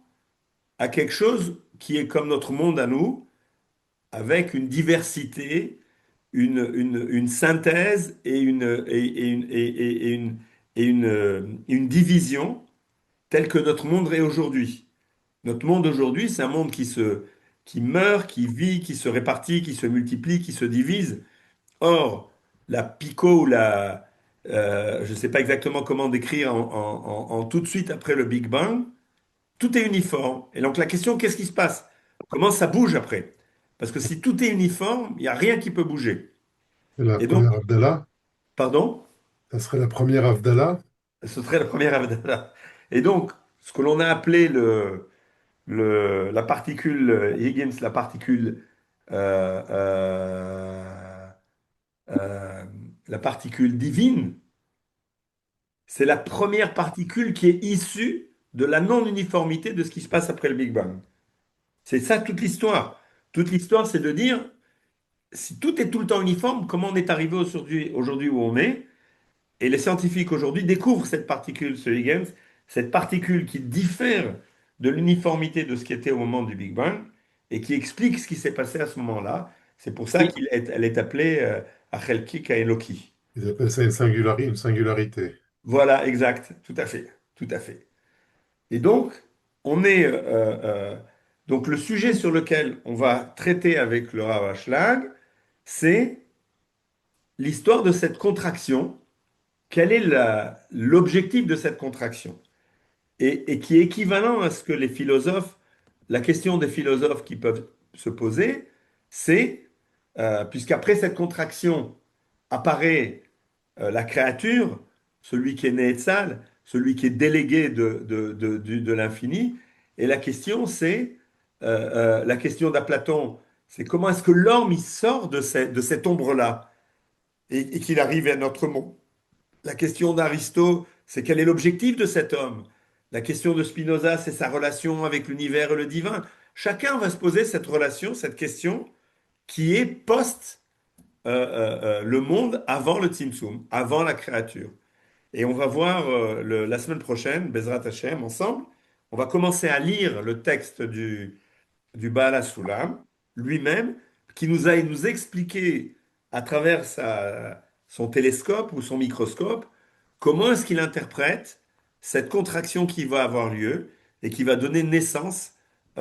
à quelque chose qui est comme notre monde à nous, avec une diversité, une synthèse et une division telle que notre monde est aujourd'hui. Notre monde aujourd'hui, c'est un monde qui meurt, qui vit, qui se répartit, qui se multiplie, qui se divise. Or, la pico ou je ne sais pas exactement comment décrire en tout de suite après le Big Bang, tout est uniforme. Et donc la question, qu'est-ce qui se passe? Comment ça bouge après? Parce que si tout est uniforme, il n'y a rien qui peut bouger. Et la Et donc, première Havdalah, pardon, ça serait la première Havdalah. ce serait la première Havdalah. Et donc, ce que l'on a appelé la particule Higgins, la particule euh, euh, euh, la particule divine, c'est la première particule qui est issue de la non-uniformité de ce qui se passe après le Big Bang. C'est ça toute l'histoire. Toute l'histoire, c'est de dire, si tout est tout le temps uniforme, comment on est arrivé aujourd'hui où on est? Et les scientifiques aujourd'hui découvrent cette particule, ce Higgins, cette particule qui diffère de l'uniformité de ce qui était au moment du Big Bang et qui explique ce qui s'est passé à ce moment-là. C'est pour ça Et, qu'elle est appelée Achelki Kaeloki. Ils appellent ça une singularité. Voilà, exact, tout à fait, tout à fait. Et donc, on est donc le sujet sur lequel on va traiter avec le Rav Ashlag, c'est l'histoire de cette contraction. Quel est l'objectif de cette contraction? Et qui est équivalent à ce que les philosophes, la question des philosophes qui peuvent se poser, c'est, puisqu'après cette contraction apparaît la créature, celui qui est né Netzal, celui qui est délégué de l'infini, et la question c'est, la question d'Aplaton, c'est comment est-ce que l'homme il sort de cette ombre-là et qu'il arrive à notre monde. La question d'Aristote, c'est quel est l'objectif de cet homme? La question de Spinoza, c'est sa relation avec l'univers et le divin. Chacun va se poser cette relation, cette question qui est le monde avant le Tzimtzum, avant la créature. Et on va voir la semaine prochaine, Bezrat Hashem, ensemble. On va commencer à lire le texte du Baal HaSulam lui-même, qui nous expliquer à travers son télescope ou son microscope comment est-ce qu'il interprète cette contraction qui va avoir lieu et qui va donner naissance au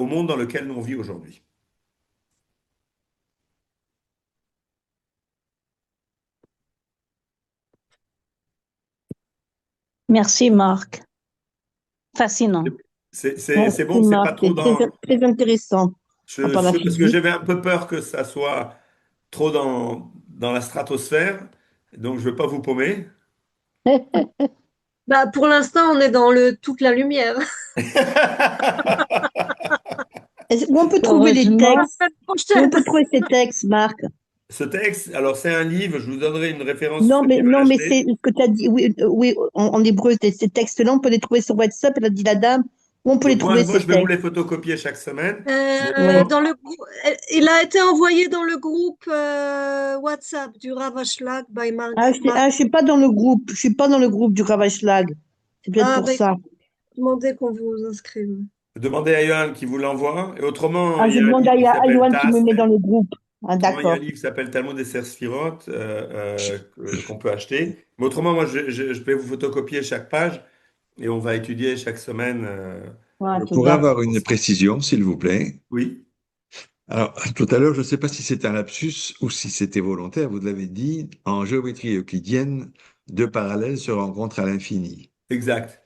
monde dans lequel nous on vit aujourd'hui. Merci, Marc. Fascinant. C'est bon, Merci, c'est pas Marc. trop C'est dans. très intéressant. On parle de la Parce que physique. j'avais un peu peur que ça soit trop dans la stratosphère, donc je ne veux pas vous paumer. Bah, pour l'instant, on est dans le toute la lumière. Où on peut trouver les Heureusement, textes? La semaine Où on prochaine. peut trouver ces textes, Marc? Ce texte, alors c'est un livre, je vous donnerai une référence Non, sur mais, qui veut non, mais l'acheter. c'est ce que tu as dit. Oui, oui, en hébreu, ces textes-là, on peut les trouver sur WhatsApp, elle a dit la dame. Où on peut les Donc moi, trouver, moi, ces je vais vous les textes? photocopier chaque semaine. Mais Oui. autrement, Dans le il a été envoyé dans le groupe WhatsApp du Ravashlag by Je suis pas dans le groupe. Je suis pas dans le groupe du Ravashlag. C'est peut-être Ah, pour ben, ça. demandez qu'on vous inscrive. demandez à Johan qui vous l'envoie. Et autrement, Ah, il y je a un demande livre qui à s'appelle Yoann qui me TAS. met dans le groupe. Ah, Autrement, il y a un d'accord. livre qui s'appelle Talmud et Sphirot qu'on peut acheter. Mais autrement, moi, je vais vous photocopier chaque page et on va étudier chaque semaine Ouais, le c'est Pour cours ça. avoir une ensemble. précision, s'il vous plaît. Oui, Alors, tout à l'heure, je ne sais pas si c'est un lapsus ou si c'était volontaire, vous l'avez dit, en géométrie euclidienne, deux parallèles se rencontrent à l'infini. exact.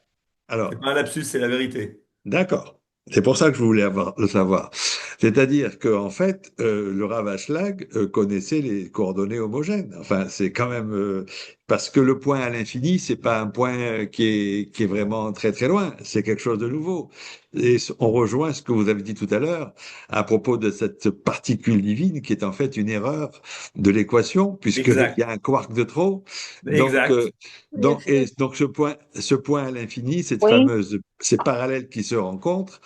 C'est Alors, pas un lapsus, c'est la vérité. d'accord. C'est pour ça que je voulais le savoir. C'est-à-dire qu'en fait, le Ravachlag connaissait les coordonnées homogènes. Enfin, c'est quand même parce que le point à l'infini, c'est pas un point qui est vraiment très très loin. C'est quelque chose de nouveau. Et on rejoint ce que vous avez dit tout à l'heure à propos de cette particule divine qui est en fait une erreur de l'équation puisqu'il Exact. y a un quark de trop. Donc, Exact. En effet. donc ce point à l'infini, Oui. ces parallèles qui se rencontrent,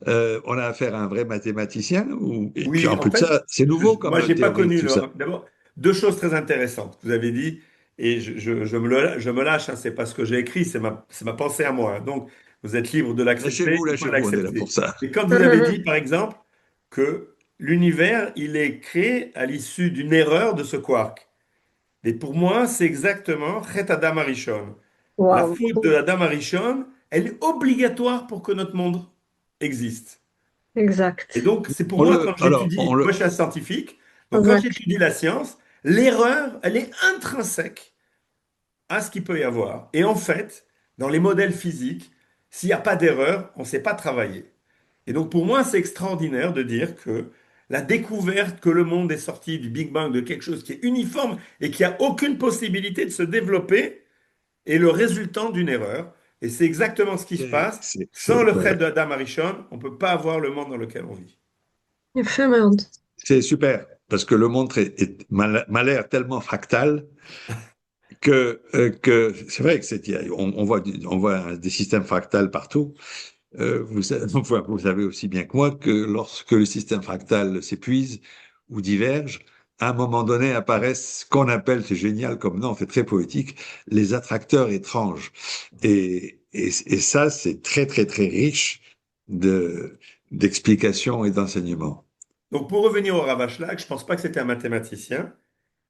on a affaire à un vrai mathématicien et puis Oui, en en plus de fait, ça, c'est nouveau moi, comme j'ai pas théorie, connu tout le. ça. D'abord, deux choses très intéressantes que vous avez dit, et je me lâche, hein, c'est pas ce que j'ai écrit, c'est ma pensée à moi, hein. Donc, vous êtes libre de l'accepter ou pas Lâchez-vous, on est là pour l'accepter. ça. Mais quand vous avez dit, par exemple, que l'univers, il est créé à l'issue d'une erreur de ce quark. Et pour moi, c'est exactement Chet Adam Arishon. La Waouh. faute de Adam Arishon, elle est obligatoire pour que notre monde existe. Et Exact. donc, c'est pour moi, quand On j'étudie, moi je le, suis un scientifique, donc quand Exact. j'étudie la science, l'erreur, elle est intrinsèque à ce qu'il peut y avoir. Et en fait, dans les modèles physiques, s'il n'y a pas d'erreur, on ne sait pas travailler. Et donc, pour moi, c'est extraordinaire de dire que la découverte que le monde est sorti du Big Bang, de quelque chose qui est uniforme et qui a aucune possibilité de se développer, est le résultant d'une erreur. Et c'est exactement ce qui se passe. Sans le ouais, fait d'Adam Arishon, on ne peut pas avoir le monde dans lequel on vit. Éphémère. c'est super parce que le monde m'a l'air tellement fractal que c'est vrai que on voit des systèmes fractals partout. Vous savez aussi bien que moi que lorsque le système fractal s'épuise ou diverge, à un moment donné apparaissent ce qu'on appelle, c'est génial comme nom, c'est très poétique, les attracteurs étranges. Et ça, c'est très, très, très riche d'explications et d'enseignements. Donc, pour revenir au Ravachlag, je ne pense pas que c'était un mathématicien,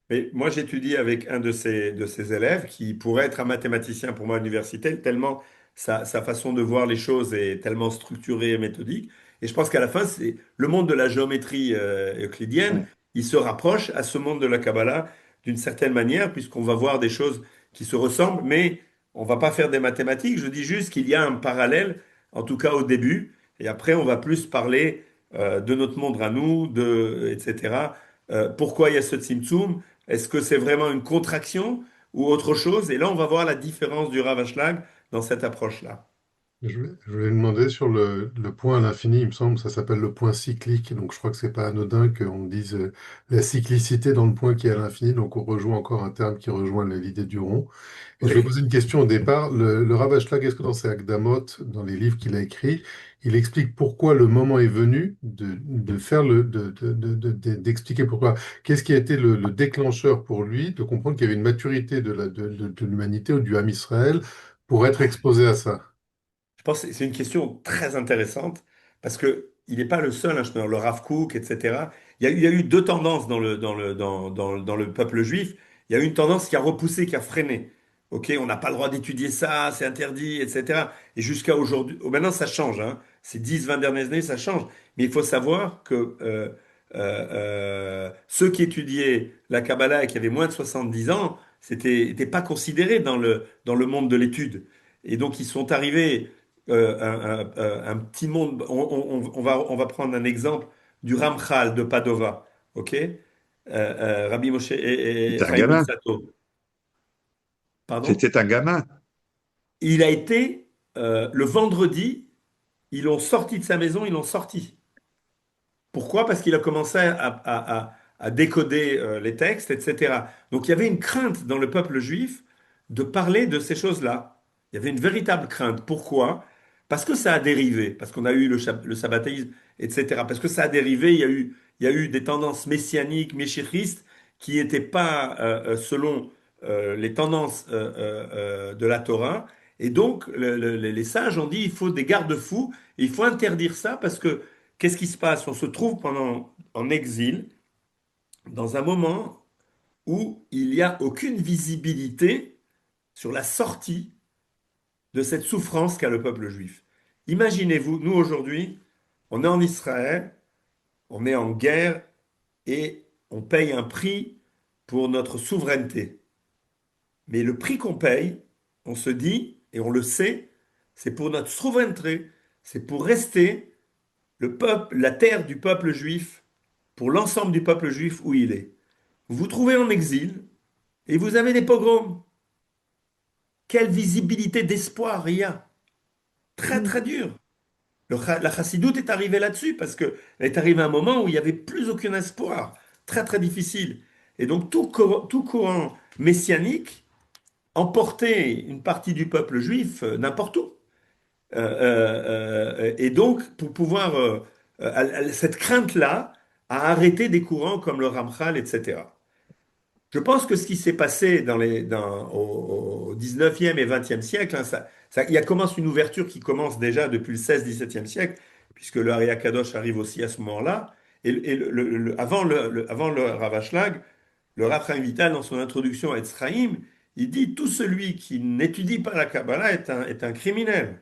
mais moi, j'étudie avec un de ses élèves qui pourrait être un mathématicien pour moi à l'université, tellement sa façon de voir les choses est tellement structurée et méthodique. Et je pense qu'à la fin, c'est le monde de la géométrie euclidienne, Ouais. il se rapproche à ce monde de la Kabbalah d'une certaine manière, puisqu'on va voir des choses qui se ressemblent, mais on va pas faire des mathématiques. Je dis juste qu'il y a un parallèle, en tout cas au début, et après, on va plus parler de notre monde à nous, etc. Pourquoi il y a ce tzimtzum? Est-ce que c'est vraiment une contraction ou autre chose? Et là, on va voir la différence du Ravashlag dans cette approche-là. Je voulais demander sur le point à l'infini, il me semble, ça s'appelle le point cyclique. Donc je crois que c'est pas anodin qu'on dise la cyclicité dans le point qui est à l'infini. Donc on rejoint encore un terme qui rejoint l'idée du rond. Et je vais Oui. poser une question au départ. Le Rav Ashlag, est-ce que dans ses Akdamot, dans les livres qu'il a écrits, il explique pourquoi le moment est venu de faire d'expliquer pourquoi, qu'est-ce qui a été le déclencheur pour lui de comprendre qu'il y avait une maturité de l'humanité ou du Ham Israël pour être exposé à ça? Je pense que c'est une question très intéressante parce que il n'est pas le seul, hein, le Rav Kook, etc. Il y a eu deux tendances dans le peuple juif. Il y a eu une tendance qui a repoussé, qui a freiné. OK, on n'a pas le droit d'étudier ça, c'est interdit, etc. Et jusqu'à aujourd'hui, maintenant ça change, hein. Ces 10, 20 dernières années, ça change. Mais il faut savoir que ceux qui étudiaient la Kabbalah et qui avaient moins de 70 ans, n'était pas considérés dans le monde de l'étude. Et donc ils sont arrivés un petit monde. On va prendre un exemple du Ramchal de Padova, ok? Rabbi Moshe et C'était un Chaim gamin. Luzzatto. Pardon? C'était un gamin. Il a été le vendredi, ils l'ont sorti de sa maison, ils l'ont sorti. Pourquoi? Parce qu'il a commencé à décoder les textes, etc. Donc il y avait une crainte dans le peuple juif de parler de ces choses-là. Il y avait une véritable crainte. Pourquoi? parce que ça a dérivé, parce qu'on a eu le sabbatéisme, etc. Parce que ça a dérivé, il y a eu des tendances messianiques, méchéristes, qui n'étaient pas selon les tendances de la Torah. Et donc, les sages ont dit, il faut des garde-fous, et il faut interdire ça, parce que qu'est-ce qui se passe? On se trouve en exil, dans un moment où il n'y a aucune visibilité sur la sortie de cette souffrance qu'a le peuple juif. Imaginez-vous, nous aujourd'hui, on est en Israël, on est en guerre et on paye un prix pour notre souveraineté. Mais le prix qu'on paye, on se dit, et on le sait, c'est pour notre souveraineté, c'est pour rester le peuple, la terre du peuple juif, pour l'ensemble du peuple juif où il est. Vous vous trouvez en exil et vous avez des pogroms. Quelle visibilité d'espoir il y a. Très Mm. très dur. La chassidoute est arrivée là-dessus parce qu'elle est arrivée à un moment où il n'y avait plus aucun espoir. Très très difficile. Et donc tout courant messianique emportait une partie du peuple juif n'importe où. Et donc, pour pouvoir, cette crainte-là a arrêté des courants comme le Ramchal, etc. Je pense que ce qui s'est passé au 19e et 20e siècle, hein, il y a commence une ouverture qui commence déjà depuis le 16-17e siècle, puisque le Ari Kadosh arrive aussi à ce moment-là. Et avant le Rav Ashlag, le Rav Chaim Vital, dans son introduction à Etzraïm, il dit tout celui qui n'étudie pas la Kabbalah est un criminel.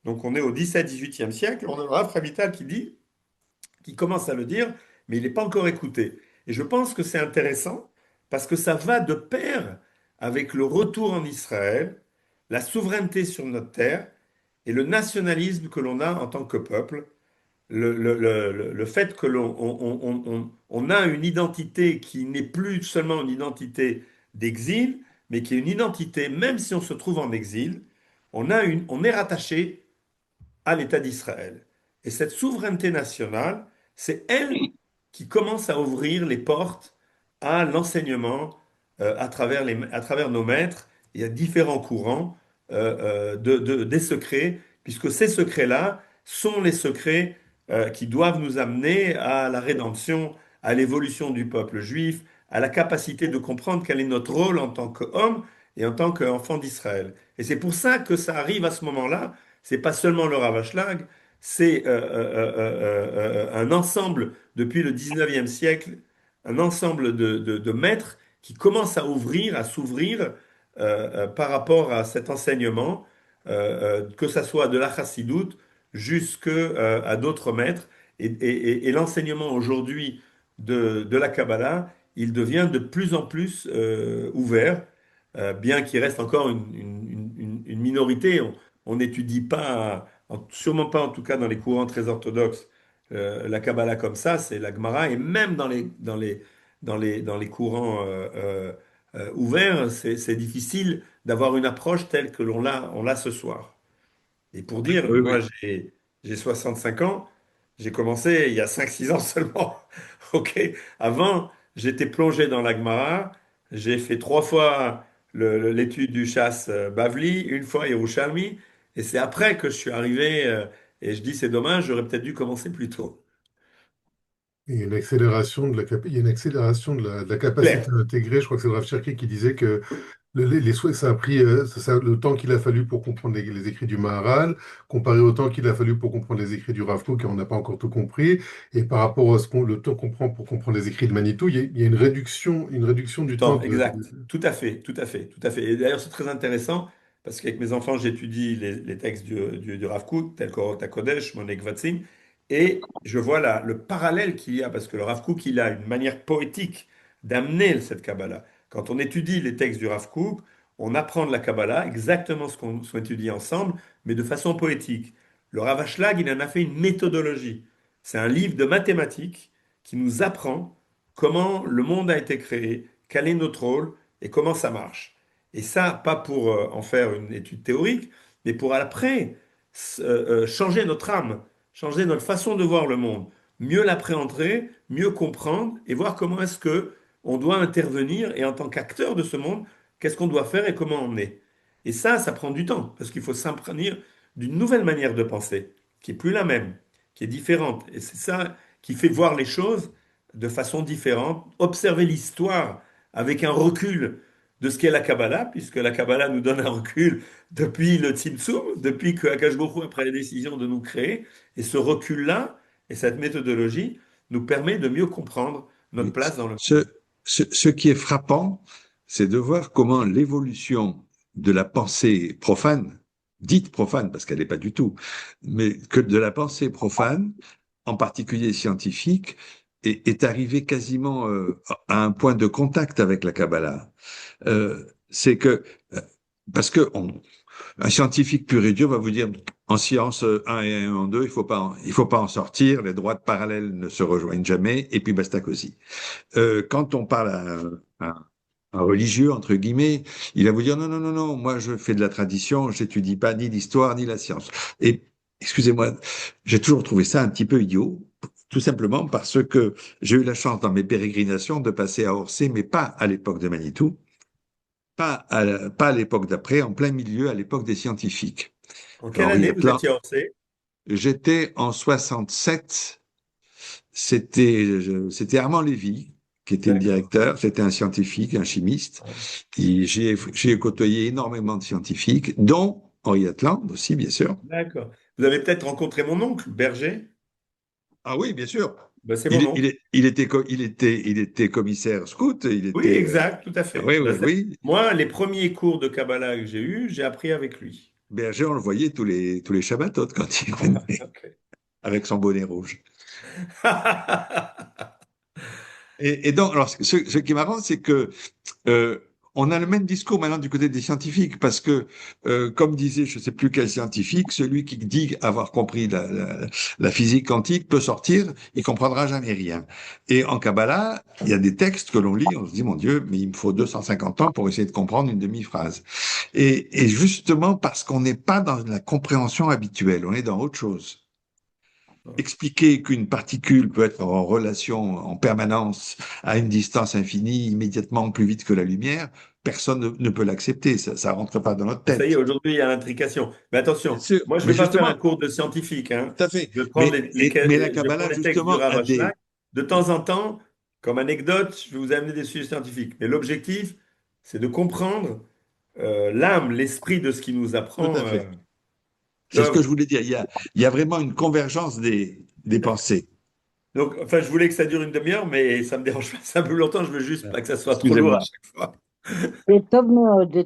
Donc on est au 17-18e siècle, on a le Rav Chaim Vital qui commence à le dire, mais il n'est pas encore écouté. Et je pense que c'est intéressant parce que ça va de pair avec le retour en Israël, la souveraineté sur notre terre et le nationalisme que l'on a en tant que peuple, le fait que on a une identité qui n'est plus seulement une identité d'exil, mais qui est une identité, même si on se trouve en exil, on est rattaché à l'État d'Israël. Et cette souveraineté nationale, c'est elle qui commence à ouvrir les portes à l'enseignement à travers nos maîtres et à différents courants des secrets, puisque ces secrets-là sont les secrets qui doivent nous amener à la rédemption, à l'évolution du peuple juif, à la capacité de comprendre quel est notre rôle en tant qu'homme et en tant qu'enfant d'Israël. Et c'est pour ça que ça arrive à ce moment-là. C'est pas seulement le Rav Ashlag, c'est un ensemble, depuis le 19e siècle, un ensemble de maîtres qui commencent à ouvrir, à s'ouvrir par rapport à cet enseignement, que ça soit de la Chassidoute jusqu'à d'autres maîtres. Et l'enseignement aujourd'hui de la Kabbalah, il devient de plus en plus ouvert, bien qu'il reste encore une minorité. On n'étudie pas, sûrement pas en tout cas dans les courants très orthodoxes, la Kabbalah comme ça, c'est la Gemara, et même dans les courants ouverts, c'est difficile d'avoir une approche telle que on l'a ce soir. Et pour dire, Oui, oui. moi j'ai 65 ans, j'ai commencé il y a 5-6 ans seulement. Ok? Avant, j'étais plongé dans la Gemara, j'ai fait 3 fois l'étude du chasse Bavli, une fois Yerushalmi, et c'est après que je suis arrivé, et je dis c'est dommage, j'aurais peut-être dû commencer plus tôt. Il y a une accélération il y a une accélération de la capacité Claire. à intégrer. Je crois que c'est Rav Cherki qui disait que les souhaits, ça a pris le temps qu'il a fallu pour comprendre les écrits du Maharal, comparé au temps qu'il a fallu pour comprendre les écrits du Rav Kook, et on n'a pas encore tout compris. Et par rapport à le temps qu'on prend pour comprendre les écrits de Manitou, il y a une réduction Du du temps temps, exact. Tout à fait, tout à fait, tout à fait. Et d'ailleurs, c'est très intéressant parce qu'avec mes enfants, j'étudie les textes du Rav Kook, tel que Kodesh, Monet Kvatzim, et je vois le parallèle qu'il y a, parce que le Rav Kook, il a une manière poétique d'amener cette Kabbalah. Quand on étudie les textes du Rav Kook, on apprend de la Kabbalah exactement ce qu'on étudie ensemble, mais de façon poétique. Le Rav Ashlag, il en a fait une méthodologie. C'est un livre de mathématiques qui nous apprend comment le monde a été créé, quel est notre rôle et comment ça marche. Et ça, pas pour en faire une étude théorique, mais pour après changer notre âme, changer notre façon de voir le monde, mieux l'appréhender, mieux comprendre et voir comment est-ce que on doit intervenir et en tant qu'acteur de ce monde, qu'est-ce qu'on doit faire et comment on est. Et ça prend du temps parce qu'il faut s'imprégner d'une nouvelle manière de penser, qui est plus la même, qui est différente. Et c'est ça qui fait voir les choses de façon différente, observer l'histoire avec un recul de ce qu'est la Kabbalah, puisque la Kabbalah nous donne un recul depuis le Tzimtzum, depuis que Akash Baruch Hu a pris la décision de nous créer. Et ce recul-là et cette méthodologie nous permet de mieux comprendre notre Oui. place dans le monde. Ce qui est frappant, c'est de voir comment l'évolution de la pensée profane, dite profane, parce qu'elle n'est pas du tout, mais que de la pensée profane, en particulier scientifique, est arrivée quasiment à un point de contact avec la Kabbalah. C'est que, parce que un scientifique pur et dur va vous dire, en science 1 et 1 en 2, il faut pas en sortir, les droites parallèles ne se rejoignent jamais, et puis basta cosy. Quand on parle à un religieux, entre guillemets, il va vous dire, non, non, non, non, moi je fais de la tradition, j'étudie pas ni l'histoire ni la science. Et, excusez-moi, j'ai toujours trouvé ça un petit peu idiot, tout simplement parce que j'ai eu la chance dans mes pérégrinations de passer à Orsay, mais pas à l'époque de Manitou, pas à l'époque d'après, en plein milieu, à l'époque des scientifiques. En quelle Henri année vous Desplan, étiez Orsay? j'étais en 67, c'était Armand Lévy qui était le D'accord. directeur, c'était un scientifique, un chimiste. J'ai côtoyé énormément de scientifiques, dont Henri Atlan aussi, bien sûr. D'accord. Vous avez peut-être rencontré mon oncle, Berger? Ah oui, bien sûr. Ben, c'est mon oncle. Il était commissaire scout, Oui, exact, tout à fait. oui, oui, Ben, oui. moi, les premiers cours de Kabbalah que j'ai eus, j'ai appris avec lui. Berger, on le voyait tous les Shabbatot quand il venait, Ok. avec son bonnet rouge. Et donc, alors, ce qui est marrant, c'est que on a le même discours maintenant du côté des scientifiques, parce que, comme disait, je ne sais plus quel scientifique, celui qui dit avoir compris la physique quantique peut sortir, il comprendra jamais rien. Et en Kabbalah, il y a des textes que l'on lit, on se dit, mon Dieu, mais il me faut 250 ans pour essayer de comprendre une demi-phrase. Et justement, parce qu'on n'est pas dans la compréhension habituelle, on est dans autre chose. Expliquer qu'une particule peut être en relation en permanence à une distance infinie, immédiatement plus vite que la lumière, personne ne peut l'accepter. Ça rentre pas dans notre Ça y est, tête. aujourd'hui, il y a l'intrication. Mais Bien attention, sûr. moi, je ne Mais vais pas faire un justement, cours de scientifique, hein. tout à fait. Je vais prendre Mais la je prends Kabbalah, les textes du justement, Rav Ashlag. De temps en temps, comme anecdote, je vais vous amener des sujets scientifiques. Mais l'objectif, c'est de comprendre l'âme, l'esprit de ce qui nous tout apprend. à fait. C'est ce que je voulais dire. Il y a vraiment une convergence des pensées. Donc, enfin, je voulais que ça dure une demi-heure, mais ça me dérange pas ça plus longtemps. Je veux juste pas que ça soit trop lourd à Excusez-moi. chaque fois. זה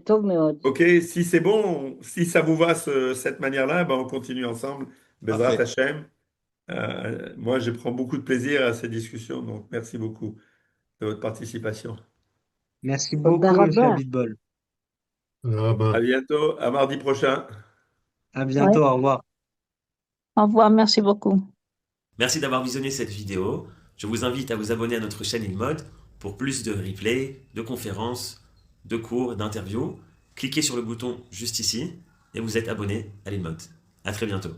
טוב מאוד. Ok, si c'est bon, si ça vous va cette manière-là, ben on continue ensemble. Bezrat Parfait. Hashem. Moi, je prends beaucoup de plaisir à ces discussions, donc merci beaucoup de votre participation. Merci תודה beaucoup, Monsieur רבה. Abitbol. Ah À ben, bientôt, à mardi prochain. À Ouais. bientôt, au revoir. Au revoir, merci beaucoup. Merci d'avoir visionné cette vidéo. Je vous invite à vous abonner à notre chaîne InMode pour plus de replays, de conférences, de cours, d'interviews. Cliquez sur le bouton juste ici et vous êtes abonné à l'InMode. À très bientôt.